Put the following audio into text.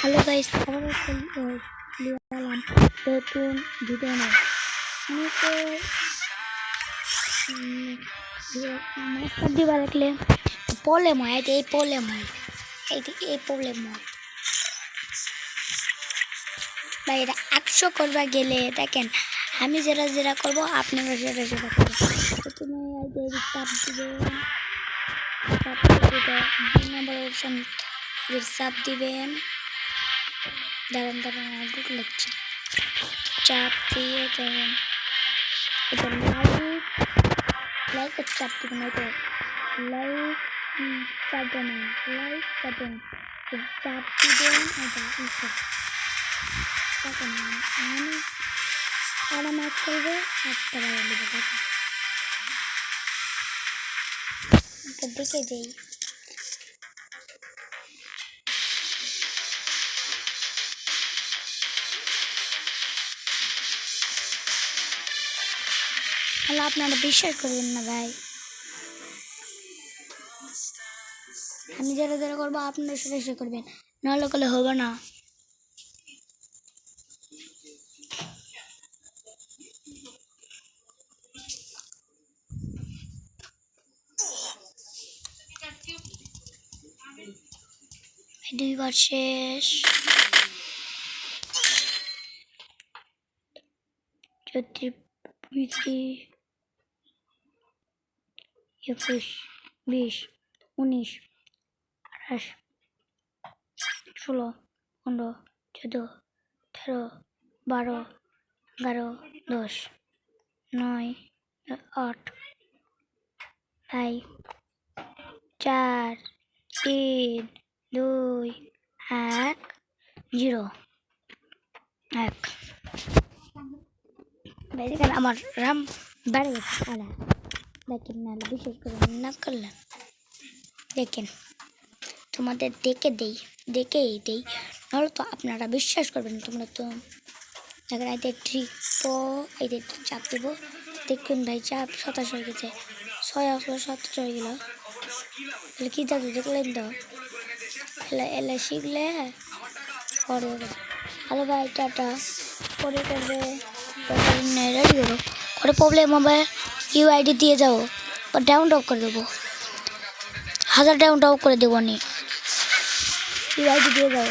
Hello guys, আবার এলাম নতুন ভিডিও নিয়ে। মাস্টার দিবা রাখলে প্রবলেম হয়, এই প্রবলেম হয়, এই প্রবলেম হয় ভাই। এটা 100 করবা গেলে দেখেন, আমি যেটা যেটা করবো আপনারা সেটা সেটা করবেন। প্রথমে চাপ দিবেন, দুই নম্বর অপশন চাপ দিবেন। দাঁড়ান আউটলুক লিখছি, চাপ দিয়ে দেবেন। এটা লাইক চাপ দিবেন, এটা লাইক চাপবেন, লাইক চাপবেন, চাপ দিবেন। এটা আমি আর মাছ করবো, একটা বাড়া দেবো। দেখে যাই। হ্যালো, আপনারা বিশ্বাস করবেন না ভাই, আমি যারা যারা করবো আপনারা সেটা সেটা করবেন, নাহলে করলে হবে না। দুইবার শেষ। 34, 35, 21, 20, 19, 28, 16, 15, 14, 13, 12, 11, 10, 9, 8, 5, 4, 3, 2, 1, 0, 1। দেখেন আমার রাম বেড়ে গেছে আলা। দেখেন না, বিশেষ করে না করলেন। দেখেন তোমাদের দেখেই দেই, নাহলে তো আপনারা বিশ্বাস করবেন। তোমরা তো দেখেন এতে ঠিক এতে চাপ দেবো, দেখবেন ভাই চাপ 27 হয়ে গেছে, 6 আসলো 27 হয়ে গেল। তাহলে কী থাকবে দেখলেন তো, এলে শিখলে পরে। হ্যালো ভাই, টাটা। পরে করবে, রেডি করো, করে প্রবলেম হবে ইউআইডি দিয়ে যাও, ডাউন টপ করে দেবো, 1000 ডাউন টপ করে দেবো। নি ইউআইডি দিয়ে যাও।